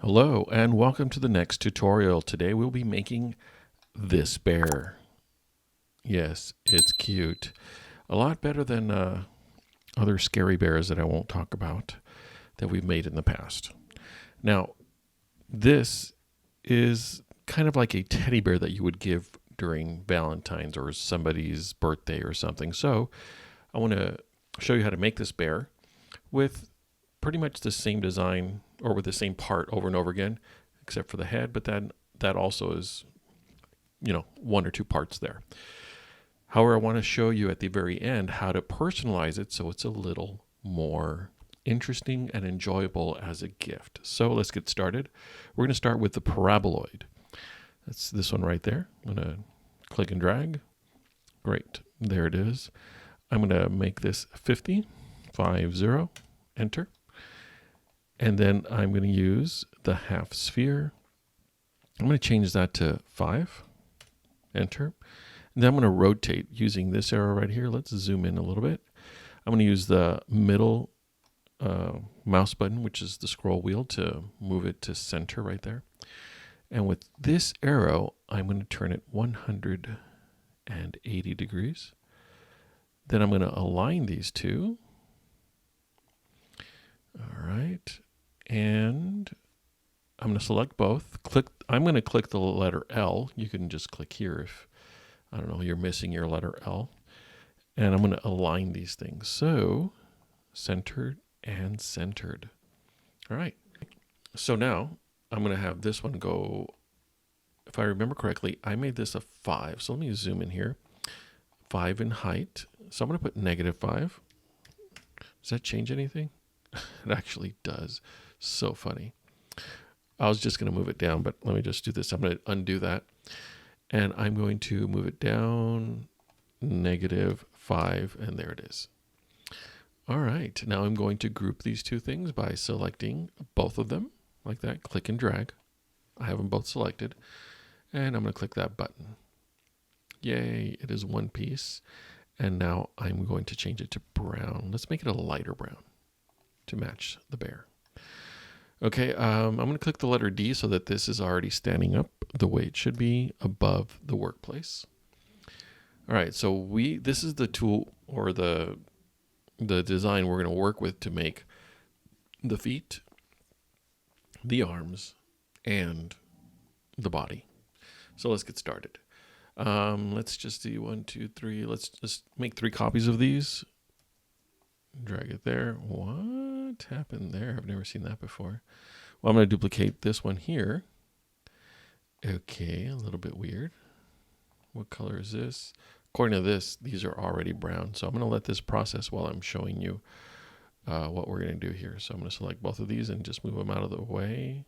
Hello and welcome to the next tutorial. Today we'll be making this bear. Yes, it's cute. A lot better than other scary bears that I won't talk about that we've made in the past. Now, this is kind of like a teddy bear that you would give during Valentine's or somebody's birthday or something. So I want to show you how to make this bear with pretty much the same design or with the same part over and over again, except for the head, but then that also is, one or two parts there. However, I want to show you at the very end how to personalize it so it's a little more interesting and enjoyable as a gift. So let's get started. We're going to start with the paraboloid. That's this one right there. I'm going to click and drag. Great. There it is. I'm going to make this 50, 50, enter. And then I'm going to use the half sphere. I'm going to change that to 5, enter. And then I'm going to rotate using this arrow right here. Let's zoom in a little bit. I'm going to use the middle mouse button, which is the scroll wheel, to move it to center right there. And with this arrow, I'm going to turn it 180 degrees. Then I'm going to align these two. All right. And I'm going to select both. I'm going to click the letter L. You can just click here if, I don't know, you're missing your letter L. And I'm going to align these things. So centered and centered. All right. So now I'm going to have this one go, if I remember correctly, I made this a 5. So let me zoom in here. 5 in height. So I'm going to put -5. Does that change anything? It actually does. So funny. I was just going to move it down, but let me just do this. I'm going to undo that. And I'm going to move it down -5, and there it is. All right. Now I'm going to group these two things by selecting both of them like that. Click and drag. I have them both selected. And I'm going to click that button. Yay, it is one piece. And now I'm going to change it to brown. Let's make it a lighter brown to match the bear. Okay, I'm going to click the letter D so that this is already standing up the way it should be above the workplace. All right, so this is the tool or the design we're going to work with to make the feet, the arms, and the body. So let's get started. Let's just do 1, 2, 3. Let's just make 3 copies of these. Drag it there. What happened there? I've never seen that before. Well, I'm going to duplicate this one here. Okay, a little bit weird. What color is this? According to this, these are already brown. So I'm going to let this process while I'm showing you what we're going to do here. So I'm going to select both of these and just move them out of the way.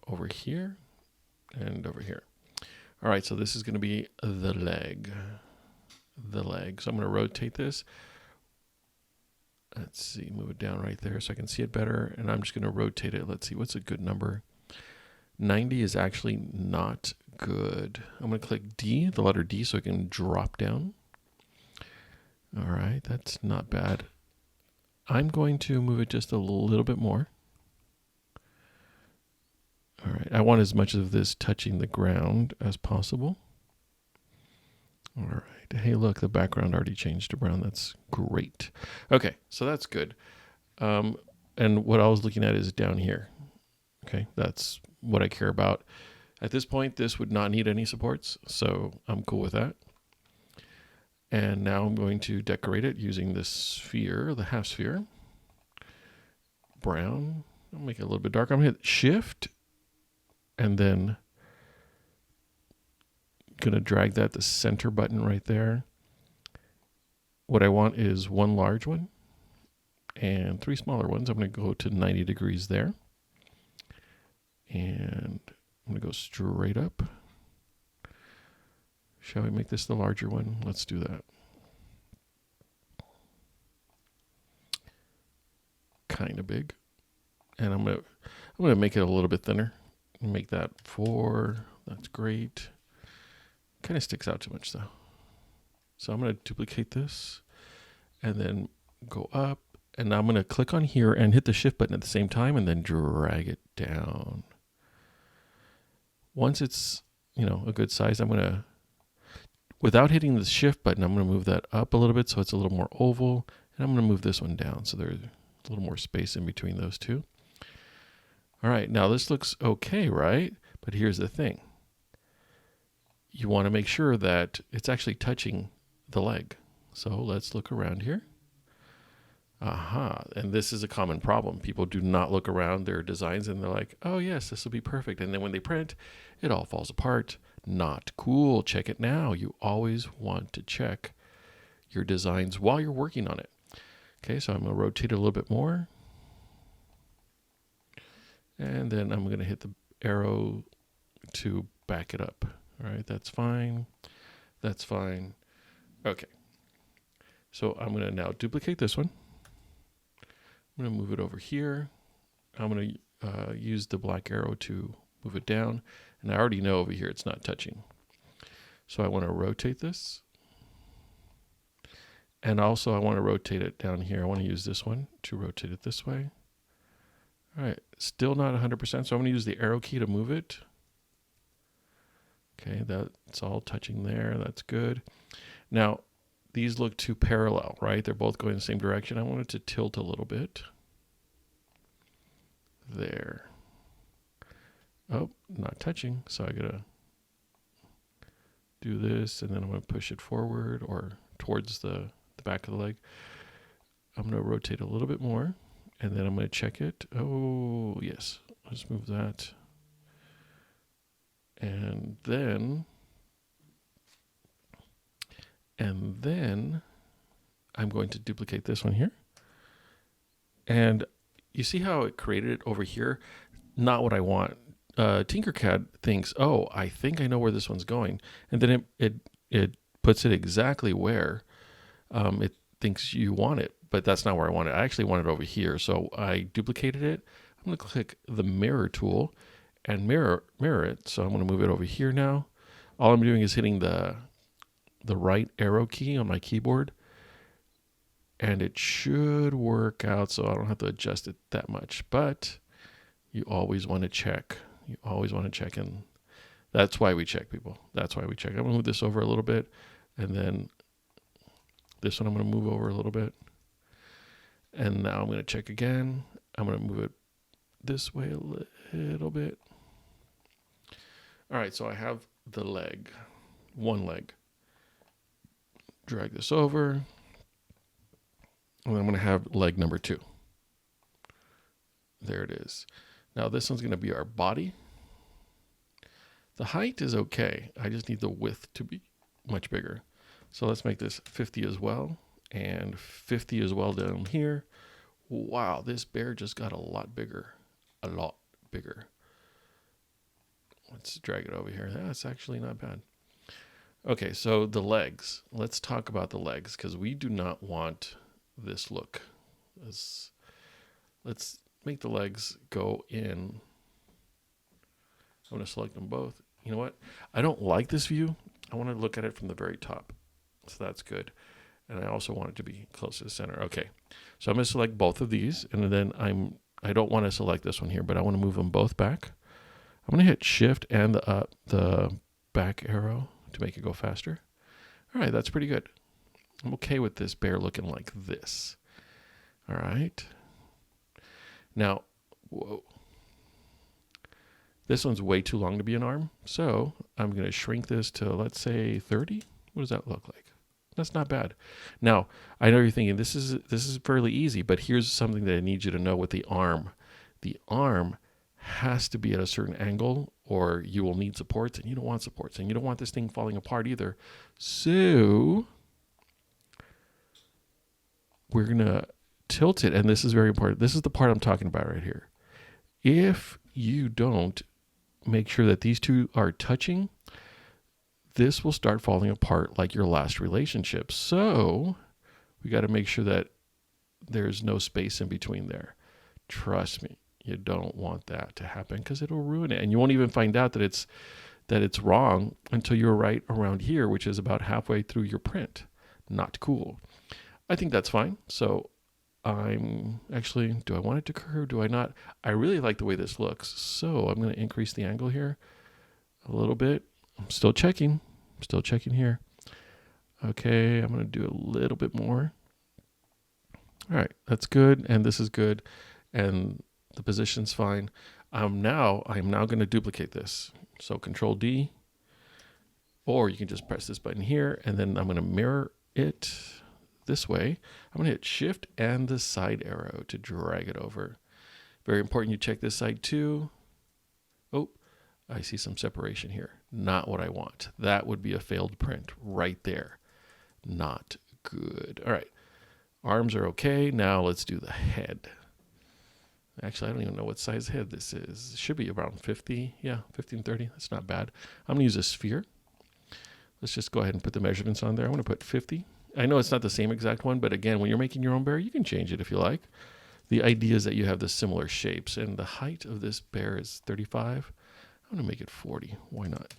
Over here and over here. All right, so this is going to be the leg. The leg. So I'm going to rotate this. Let's see, move it down right there so I can see it better. And I'm just going to rotate it. Let's see, what's a good number? 90 is actually not good. I'm going to click D, the letter D, so it can drop down. All right, that's not bad. I'm going to move it just a little bit more. All right, I want as much of this touching the ground as possible. All right. Hey, look, the background already changed to brown. That's great. Okay, so that's good. And what I was looking at is down here. Okay, that's what I care about. At this point, this would not need any supports, so I'm cool with that. And now I'm going to decorate it using this sphere, the half sphere. Brown. I'll make it a little bit darker. I'm going to hit Shift and then going to drag that, the center button right there. What I want is 1 large one and 3 smaller ones. I'm going to go to 90 degrees there. And I'm going to go straight up. Shall we make this the larger one? Let's do that. Kind of big. And I'm going to make it a little bit thinner. Make that 4. That's great. Kind of sticks out too much though. So I'm going to duplicate this and then go up, and I'm going to click on here and hit the shift button at the same time and then drag it down. Once it's, a good size, I'm going to, without hitting the shift button, I'm going to move that up a little bit so it's a little more oval. And I'm going to move this one down so there's a little more space in between those two. All right, now this looks okay, right? But here's the thing. You want to make sure that it's actually touching the leg. So let's look around here. Aha, and this is a common problem. People do not look around their designs and they're like, oh yes, this will be perfect. And then when they print, it all falls apart. Not cool. Check it now. You always want to check your designs while you're working on it. Okay, so I'm going to rotate it a little bit more. And then I'm going to hit the arrow to back it up. All right, that's fine. That's fine. Okay. So I'm going to now duplicate this one. I'm going to move it over here. I'm going to use the black arrow to move it down. And I already know over here it's not touching. So I want to rotate this. And also I want to rotate it down here. I want to use this one to rotate it this way. All right, still not 100%. So I'm going to use the arrow key to move it. Okay, that's all touching there. That's good. Now, these look too parallel, right? They're both going the same direction. I want it to tilt a little bit. There. Oh, not touching. So I gotta do this, and then I'm gonna push it forward or towards the back of the leg. I'm gonna rotate a little bit more, and then I'm gonna check it. Oh, yes. Let's move that. And then I'm going to duplicate this one here. And you see how it created it over here? Not what I want. Tinkercad thinks, oh, I think I know where this one's going. And then it puts it exactly where it thinks you want it. But that's not where I want it. I actually want it over here. So I duplicated it. I'm going to click the mirror tool and mirror it. So I'm going to move it over here now. All I'm doing is hitting the right arrow key on my keyboard. And it should work out so I don't have to adjust it that much. But you always want to check. You always want to check, and that's why we check, people. That's why we check. I'm going to move this over a little bit, and then this one I'm going to move over a little bit. And now I'm going to check again. I'm going to move it this way a little bit. All right, so I have the leg, one leg. Drag this over. And I'm going to have leg number 2. There it is. Now this one's going to be our body. The height is okay. I just need the width to be much bigger. So let's make this 50 as well. And 50 as well down here. Wow, this bear just got a lot bigger. A lot bigger. Let's drag it over here. That's actually not bad. Okay, so the legs. Let's talk about the legs because we do not want this look. Let's make the legs go in. I'm going to select them both. You know what? I don't like this view. I want to look at it from the very top. So that's good. And I also want it to be close to the center. Okay. So I'm going to select both of these. And then I don't want to select this one here, but I want to move them both back. I'm going to hit shift and the back arrow to make it go faster. All right. That's pretty good. I'm okay with this bear looking like this. All right. Now, whoa. This one's way too long to be an arm. So I'm going to shrink this to, let's say, 30. What does that look like? That's not bad. Now, I know you're thinking this is fairly easy, but here's something that I need you to know with the arm. The arm has to be at a certain angle or you will need supports, and you don't want supports, and you don't want this thing falling apart either. So we're going to tilt it, and this is very important. This is the part I'm talking about right here. If you don't make sure that these two are touching, this will start falling apart like your last relationship. So we got to make sure that there's no space in between there. Trust me, you don't want that to happen because it'll ruin it. And you won't even find out that it's wrong until you're right around here, which is about halfway through your print. Not cool. I think that's fine. So I'm actually, do I want it to curve? Do I not? I really like the way this looks. So I'm going to increase the angle here a little bit. I'm still checking. Here. Okay, I'm going to do a little bit more. All right, that's good. And this is good. And the position's fine. I'm now going to duplicate this. So Control D, or you can just press this button here, and then I'm going to mirror it this way. I'm going to hit Shift and the side arrow to drag it over. Very important you check this side too. Oh, I see some separation here. Not what I want. That would be a failed print right there. Not good. All right. Arms are okay. Now let's do the head. Actually, I don't even know what size head this is. It should be around 50. Yeah, 50 and 30. That's not bad. I'm going to use a sphere. Let's just go ahead and put the measurements on there. I'm going to put 50. I know it's not the same exact one, but again, when you're making your own bear, you can change it if you like. The idea is that you have the similar shapes, and the height of this bear is 35. I'm going to make it 40. Why not?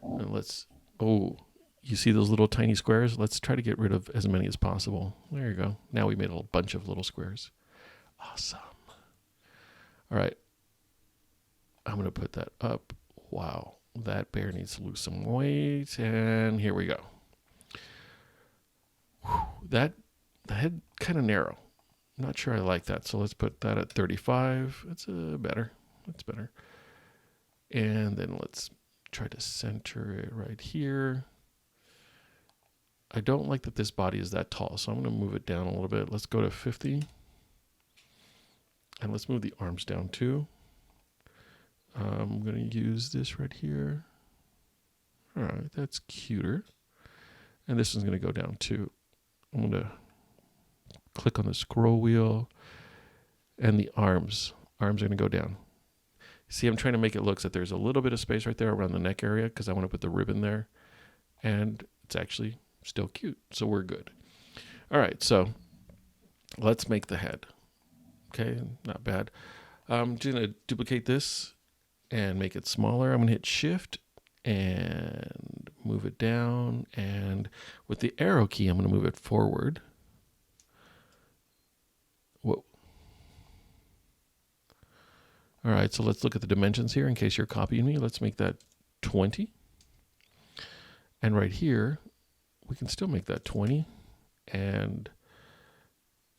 And let's, oh, you see those little tiny squares? Let's try to get rid of as many as possible. There you go. Now we made a bunch of little squares. Awesome. All right. I'm going to put that up. Wow. That bear needs to lose some weight. And here we go. Whew, the head kind of narrow. I'm not sure I like that. So let's put that at 35. That's better. That's better. And then let's try to center it right here. I don't like that this body is that tall, so I'm going to move it down a little bit. Let's go to 50. And let's move the arms down too. I'm going to use this right here. All right, that's cuter. And this one's going to go down too. I'm going to click on the scroll wheel, and the arms are going to go down. See, I'm trying to make it look that there's a little bit of space right there around the neck area because I want to put the ribbon there. And it's actually still cute, so we're good. All right, so let's make the head. Okay, not bad. I'm just going to duplicate this and make it smaller. I'm going to hit Shift and move it down. And with the arrow key, I'm going to move it forward. Whoa. All right, so let's look at the dimensions here in case you're copying me. Let's make that 20. And right here, we can still make that 20. And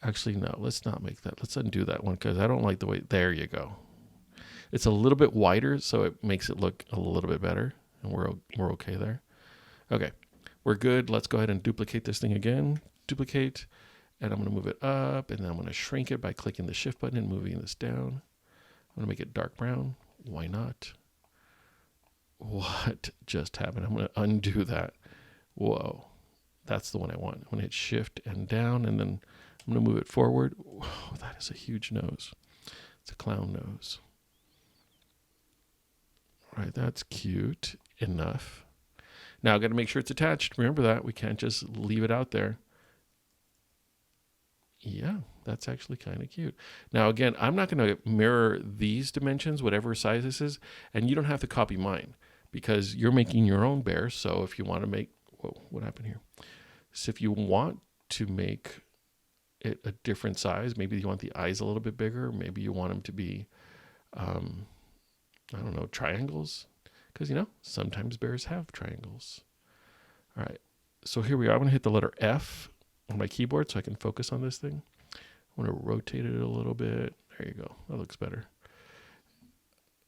actually, no, let's not make that. Let's undo that one because I don't like the way, there you go. It's a little bit wider, so it makes it look a little bit better. And we're okay there. Okay, we're good. Let's go ahead and duplicate this thing again. Duplicate, and I'm going to move it up, and then I'm going to shrink it by clicking the Shift button and moving this down. I'm going to make it dark brown. Why not? What just happened? I'm going to undo that. Whoa, that's the one I want. I'm going to hit Shift and down, and then I'm going to move it forward. Whoa, that is a huge nose. It's a clown nose. All right, that's cute enough. Now I've got to make sure it's attached. Remember that. We can't just leave it out there. Yeah, that's actually kind of cute. Now, again, I'm not going to mirror these dimensions, whatever size this is, and you don't have to copy mine because you're making your own bear. So if you want to make, whoa, what happened here? So if you want to make it a different size, maybe you want the eyes a little bit bigger, maybe you want them to be, I don't know, triangles, because, you know, sometimes bears have triangles. All right, so here we are. I'm going to hit the letter F on my keyboard so I can focus on this thing. I want to rotate it a little bit. There you go. That looks better.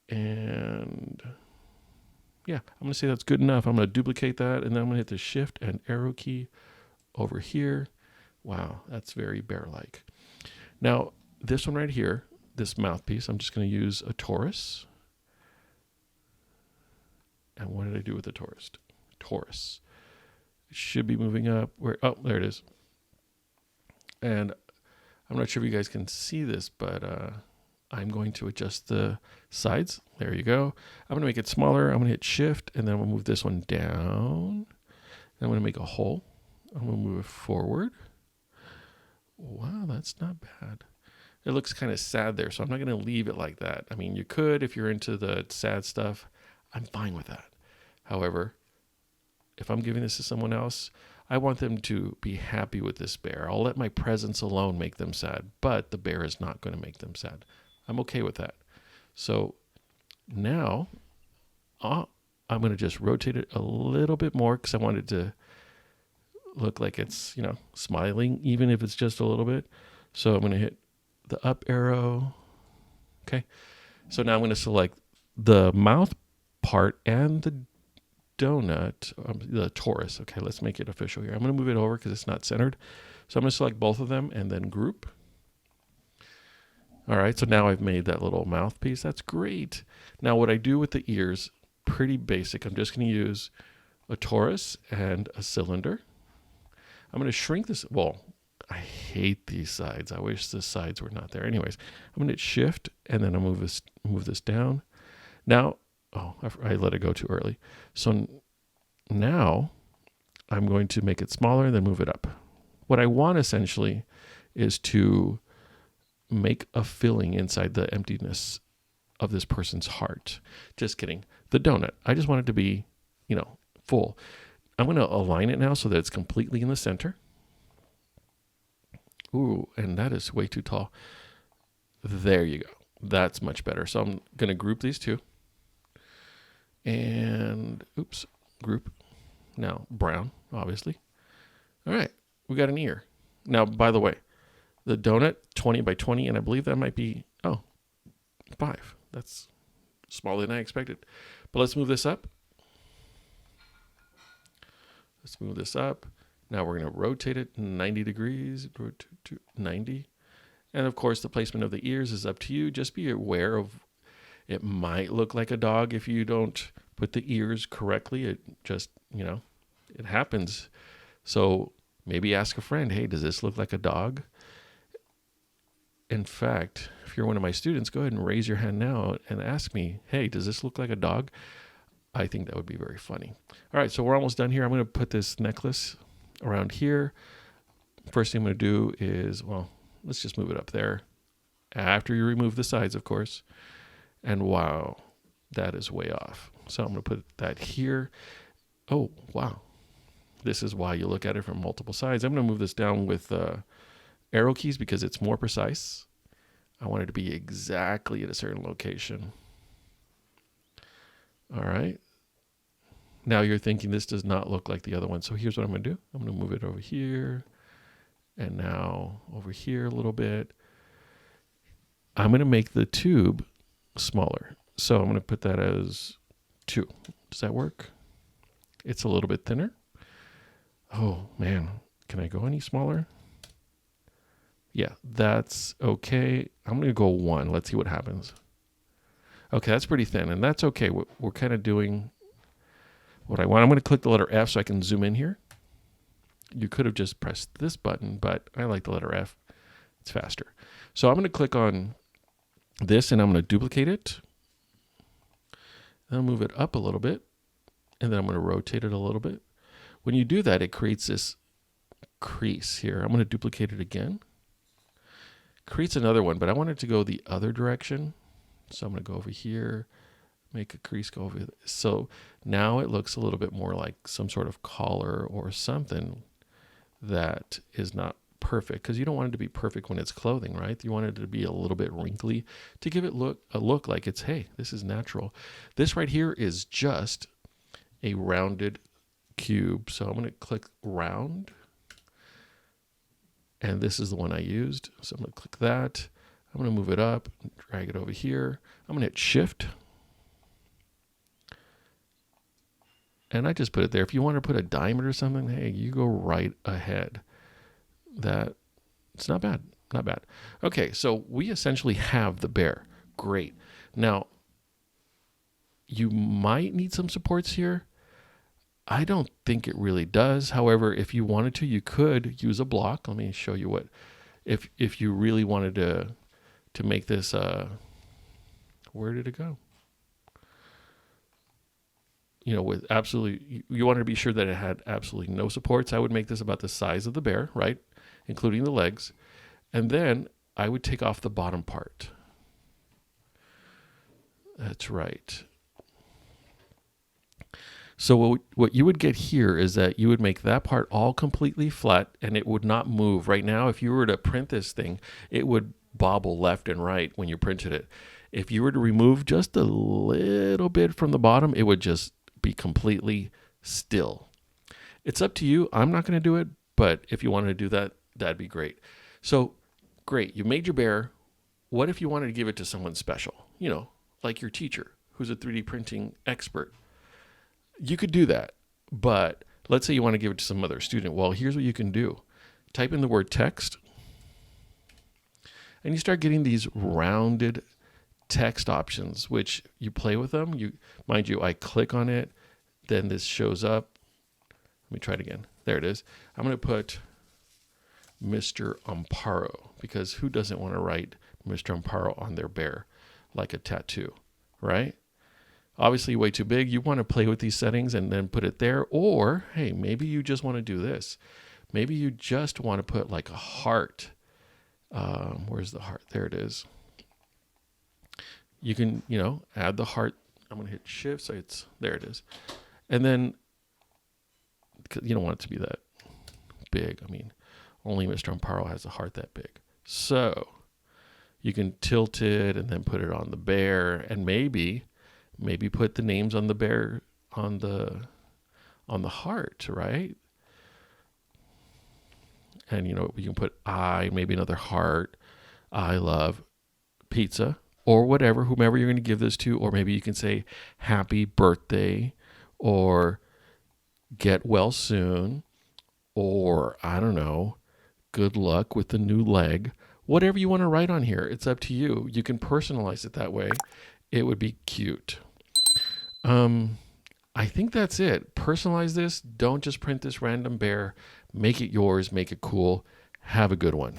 And yeah, I'm going to say that's good enough. I'm going to duplicate that, and then I'm going to hit the Shift and arrow key over here. Wow, that's very bear-like. Now, this one right here, this mouthpiece, I'm just going to use a torus. And what did I do with the torus? Torus. It should be moving up. Where? Oh, there it is. And I'm not sure if you guys can see this, but I'm going to adjust the sides. There you go. I'm going to make it smaller. I'm going to hit Shift, and then I'm going to move this one down. And I'm going to make a hole. I'm going to move it forward. Wow, that's not bad. It looks kind of sad there, so I'm not going to leave it like that. I mean, you could if you're into the sad stuff. I'm fine with that. However, if I'm giving this to someone else, I want them to be happy with this bear. I'll let my presence alone make them sad, but the bear is not going to make them sad. I'm okay with that. So now I'm going to just rotate it a little bit more because I want it to look like it's, smiling, even if it's just a little bit. So I'm going to hit the up arrow. Okay. So now I'm going to select the mouth part and the donut, the torus. Okay, let's make it official here. I'm going to move it over because it's not centered. So I'm going to select both of them and then group. All right, so now I've made that little mouthpiece. That's great. Now what I do with the ears, pretty basic. I'm just going to use a torus and a cylinder. I'm going to shrink this. Well, I hate these sides. I wish the sides were not there. Anyways, I'm going to hit shift and then I'll move this down. Now, I let it go too early. So now I'm going to make it smaller and then move it up. What I want essentially is to make a filling inside the emptiness of this person's heart. Just kidding. The donut. I just want it to be, full. I'm going to align it now so that it's completely in the center. Ooh, and that is way too tall. There you go. That's much better. So I'm going to group these two. And, group. Now, brown, obviously. All right, we got an ear. Now, by the way, the donut, 20 by 20, and I believe that might be, 5. That's smaller than I expected. But let's move this up. Let's move this up. Now we're going to rotate it 90 degrees, 90. And of course, the placement of the ears is up to you. Just be aware of it might look like a dog if you don't put the ears correctly. It just, it happens. So maybe ask a friend, hey, does this look like a dog? In fact, if you're one of my students, go ahead and raise your hand now and ask me, hey, does this look like a dog? I think that would be very funny. All right, so we're almost done here. I'm going to put this necklace around here. First thing I'm going to do is, let's just move it up there. After you remove the sides, of course. And wow, that is way off. So I'm going to put that here. Oh, wow. This is why you look at it from multiple sides. I'm going to move this down with arrow keys because it's more precise. I want it to be exactly at a certain location. All right. Now you're thinking this does not look like the other one. So here's what I'm going to do. I'm going to move it over here and now over here a little bit. I'm going to make the tube smaller. So I'm going to put that as 2. Does that work? It's a little bit thinner. Oh man, can I go any smaller? Yeah, that's okay. I'm going to go 1. Let's see what happens. Okay, that's pretty thin, and that's okay. We're kind of doing what I want. I'm going to click the letter F so I can zoom in here. You could have just pressed this button, but I like the letter F. It's faster. So I'm going to click on this, and I'm going to duplicate it. Then I'll move it up a little bit, and then I'm going to rotate it a little bit. When you do that, it creates this crease here. I'm going to duplicate it again. Creates another one, but I want it to go the other direction. So I'm going to go over here, make a crease go over. So now it looks a little bit more like some sort of collar or something that is not perfect, because you don't want it to be perfect when it's clothing, right? You want it to be a little bit wrinkly to give it a look like it's, hey, this is natural. This right here is just a rounded cube. So I'm going to click round. And this is the one I used. So I'm going to click that. I'm going to move it up, drag it over here. I'm going to hit shift. And I just put it there. If you want to put a diamond or something, hey, you go right ahead. It's not bad. Not bad. Okay, so we essentially have the bear. Great. Now, you might need some supports here. I don't think it really does. However, if you wanted to, you could use a block. Let me show you what, if you really wanted to make this, where did it go? With absolutely, you wanted to be sure that it had absolutely no supports. I would make this about the size of the bear, right? Including the legs. And then I would take off the bottom part. That's right. So what you would get here is that you would make that part all completely flat and it would not move. Right now, if you were to print this thing, it would bobble left and right when you printed it. If you were to remove just a little bit from the bottom, it would just be completely still. It's up to you. I'm not going to do it, but if you wanted to do that, that'd be great. So, great. You made your bear. What if you wanted to give it to someone special? Like your teacher who's a 3D printing expert. You could do that. But let's say you want to give it to some other student. Well, here's what you can do. Type in the word text, and you start getting these rounded text options, which you play with them. Mind you, I click on it, then this shows up. Let me try it again. There it is. I'm going to put Mr. Amparo, because who doesn't want to write Mr. Amparo on their bear like a tattoo, right? Obviously way too big. You want to play with these settings and then put it there. Or, hey, maybe you just want to do this. Maybe you just want to put like a heart. Where's the heart? There it is. You can, add the heart. I'm going to hit shift. So there it is. And then you don't want it to be that big. I mean, only Mr. Amparo has a heart that big. So you can tilt it and then put it on the bear, and maybe put the names on the bear on the heart, right? And we can put maybe another heart. I love pizza, or whatever, whomever you're going to give this to. Or maybe you can say happy birthday, or get well soon, or I don't know, good luck with the new leg. Whatever you want to write on here, it's up to you. You can personalize it that way. It would be cute. I think that's it. Personalize this. Don't just print this random bear. Make it yours. Make it cool. Have a good one.